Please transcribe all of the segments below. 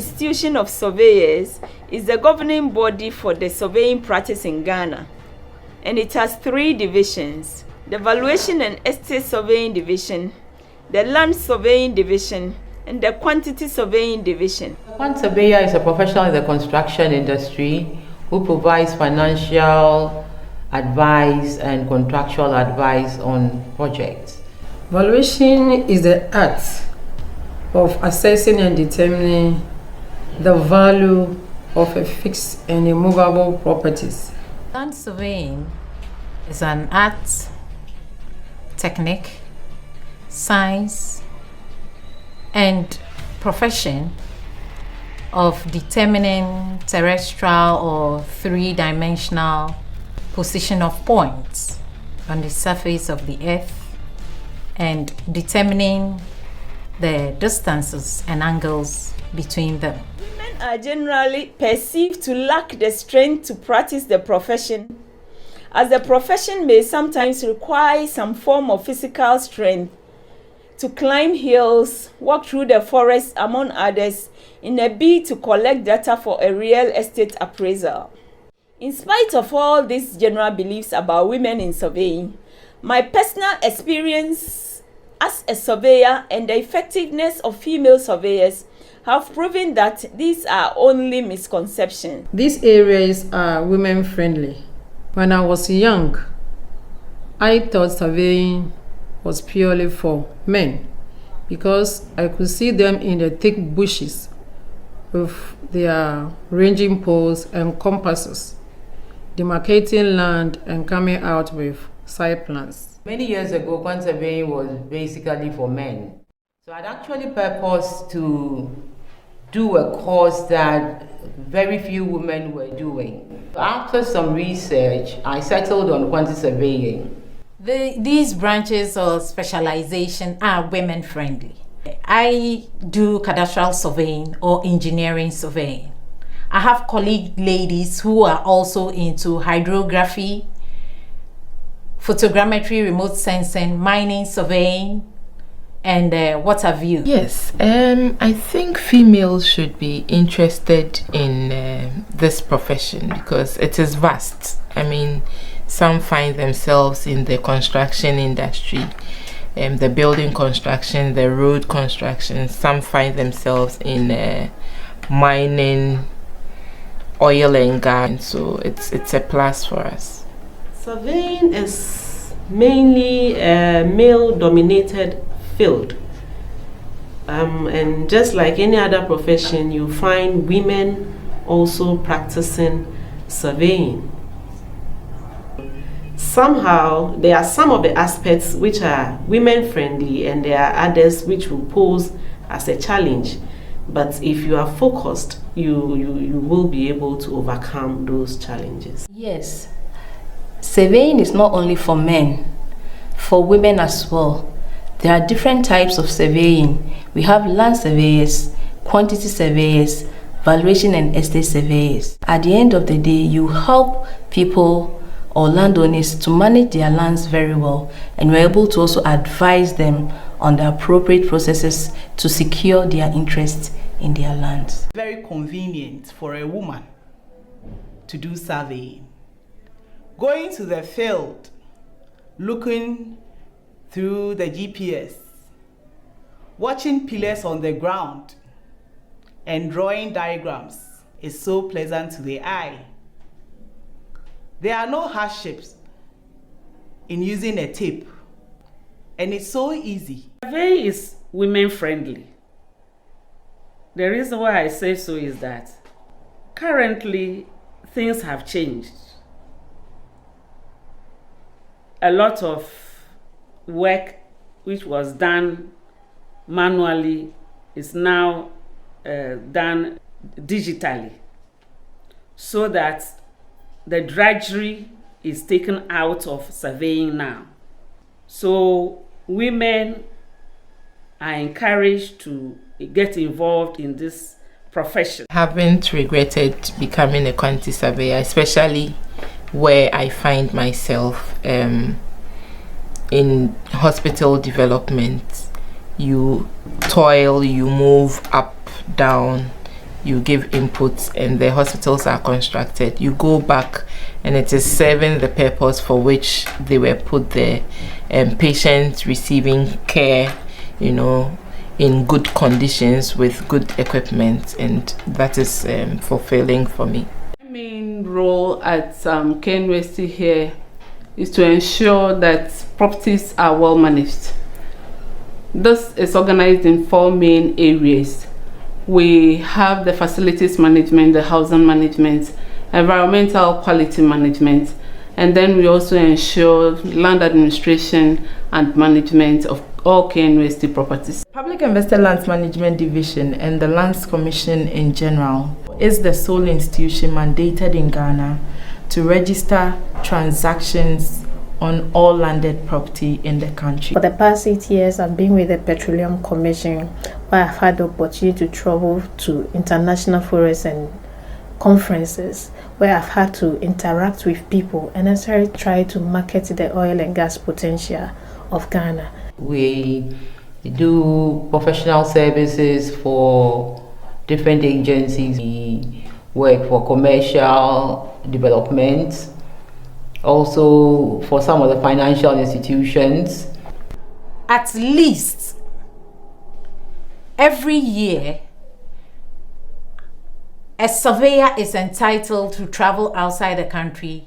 Institution of Surveyors is the governing body for the surveying practice in Ghana, and it has 3 divisions: the Valuation and Estate Surveying Division, the Land Surveying Division, and the Quantity Surveying Division. One surveyor is a professional in the construction industry who provides financial advice and contractual advice on projects. Valuation is the art of assessing and determining the value of a fixed and immovable properties. Land surveying is an art, technique, science, and profession of determining terrestrial or 3-dimensional position of points on the surface of the earth and determining the distances and angles between them. Women are generally perceived to lack the strength to practice the profession, as the profession may sometimes require some form of physical strength to climb hills, walk through the forest, among others, in a bid to collect data for a real estate appraisal. In spite of all these general beliefs about women in surveying, my personal experience as a surveyor and the effectiveness of female surveyors have proven that these are only misconceptions. These areas are women friendly. When I was young, I thought surveying was purely for men because I could see them in the thick bushes with their ranging poles and compasses, demarcating land and coming out with side plans. Many years ago, quantity surveying was basically for men. So I'd actually purposed to do a course that very few women were doing. After some research, I settled on quantity surveying. These branches of specialization are women friendly. I do cadastral surveying or engineering surveying. I have colleague ladies who are also into hydrography, photogrammetry, remote sensing, mining surveying, and what have you. Yes, I think females should be interested in this profession because it is vast. I mean, some find themselves in the construction industry, the building construction, the road construction. Some find themselves in mining, oil and gas. So it's a plus for us. Surveying is mainly a male-dominated field. And just like any other profession, you find women also practicing surveying. Somehow, there are some of the aspects which are women-friendly and there are others which will pose as a challenge. But if you are focused, you will be able to overcome those challenges. Yes, surveying is not only for men, for women as well. There are different types of surveying. We have land surveyors, quantity surveyors, valuation and estate surveyors. At the end of the day, you help people or landowners to manage their lands very well, and you're able to also advise them on the appropriate processes to secure their interest in their lands. Very convenient for a woman to do surveying. Going to the field, looking through the GPS, watching pillars on the ground, and drawing diagrams is so pleasant to the eye. There are no hardships in using a tape, and it's so easy. Survey is women friendly. The reason why I say so is that currently things have changed. A lot of work which was done manually is now done digitally, so that the drudgery is taken out of surveying now. So women are encouraged to get involved in this profession. I haven't regretted becoming a quantity surveyor, especially where I find myself in hospital development. You toil, you move up, down, you give inputs, and the hospitals are constructed. You go back and it is serving the purpose for which they were put there, and patients receiving care, you know, in good conditions with good equipment, and that is fulfilling for me. My main role at WinS here is to ensure that properties are well managed. This is organized in 4 main areas. We have the facilities management, the housing management, environmental quality management, and then we also ensure land administration and management of all WinS properties. Public Investor Lands Management Division and the Lands Commission in general is the sole institution mandated in Ghana to register transactions on all landed property in the country. For the past 8 years, I've been with the Petroleum Commission, where I've had the opportunity to travel to international forums and conferences, where I've had to interact with people and necessarily try to market the oil and gas potential of Ghana. We do professional services for different agencies. We work for commercial development, also for some of the financial institutions. At least every year, a surveyor is entitled to travel outside the country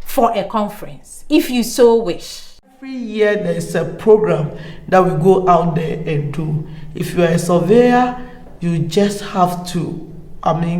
for a conference, if you so wish. Every year there's a program that we go out there and do. If you are a surveyor, you just have to,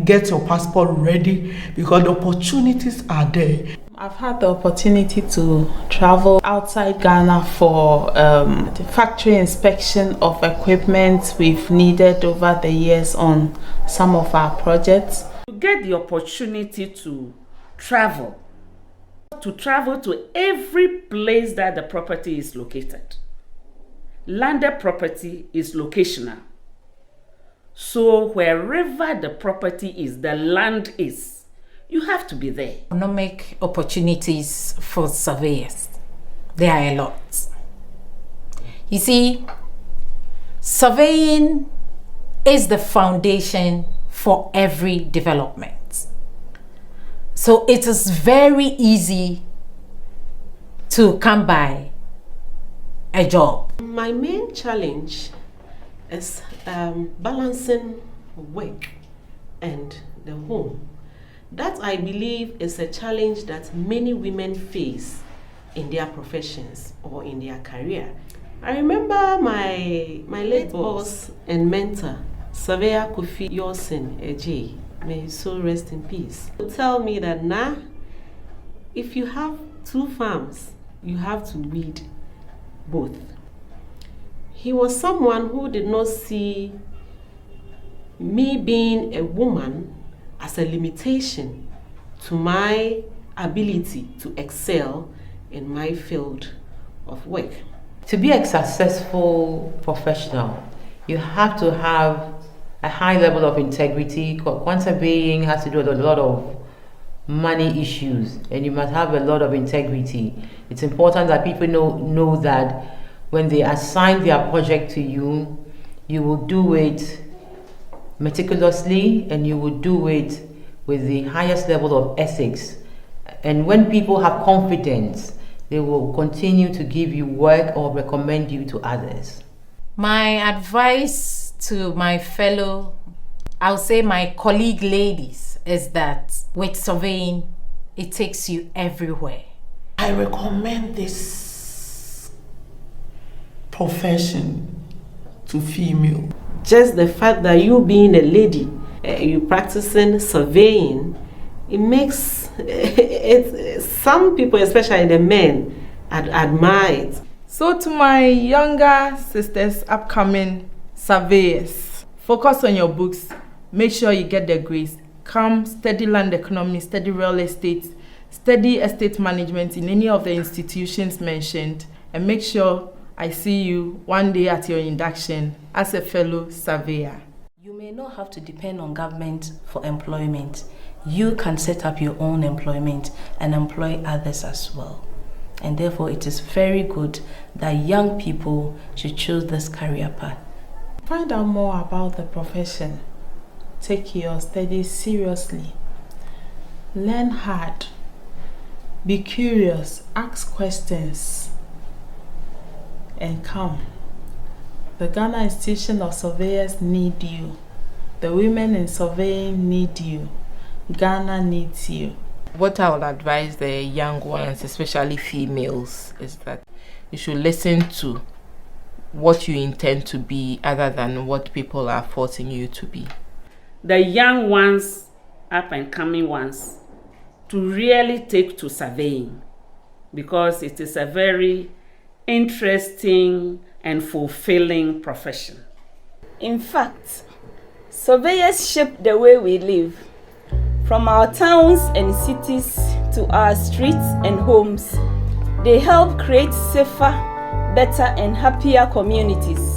get your passport ready, because the opportunities are there. I've had the opportunity to travel outside Ghana for the factory inspection of equipment we've needed over the years on some of our projects. To get the opportunity to travel to every place that the property is located. Landed property is locational. So wherever the property is, the land is, you have to be there. Economic opportunities for surveyors, there are a lot. You see, surveying is the foundation for every development. So it is very easy to come by a job. My main challenge is balancing work and the home. That, I believe, is a challenge that many women face in their professions or in their career. I remember my late boss and mentor, Surveyor Kofi Yosin Eje, may his soul rest in peace, would tell me that if you have 2 farms, you have to weed both. He was someone who did not see me being a woman as a limitation to my ability to excel in my field of work. To be a successful professional, you have to have a high level of integrity. Quant surveying has to do with a lot of money issues, and you must have a lot of integrity. It's important that people know that when they assign their project to you, you will do it meticulously and you will do it with the highest level of ethics. And when people have confidence, they will continue to give you work or recommend you to others. My advice to my fellow, I'll say my colleague ladies, is that with surveying, it takes you everywhere. I recommend this profession to female. Just the fact that you being a lady, you practicing surveying, it makes some people, especially the men, admire it. So to my younger sisters, upcoming surveyors, focus on your books, make sure you get the grades, come study land economy, study real estate, study estate management in any of the institutions mentioned, and make sure I see you one day at your induction as a fellow surveyor. You may not have to depend on government for employment. You can set up your own employment and employ others as well. And therefore, it is very good that young people should choose this career path. Find out more about the profession. take your studies seriously. Learn hard. Be curious. Ask questions. And come. The Ghana Institution of Surveyors need you. The women in surveying need you. Ghana needs you. What I would advise the young ones, especially females, is that you should listen to what you intend to be other than what people are forcing you to be. The young ones, up and coming ones, to really take to surveying, because it is a very interesting and fulfilling profession. In fact, surveyors shape the way we live. From our towns and cities to our streets and homes, they help create safer, better and happier communities.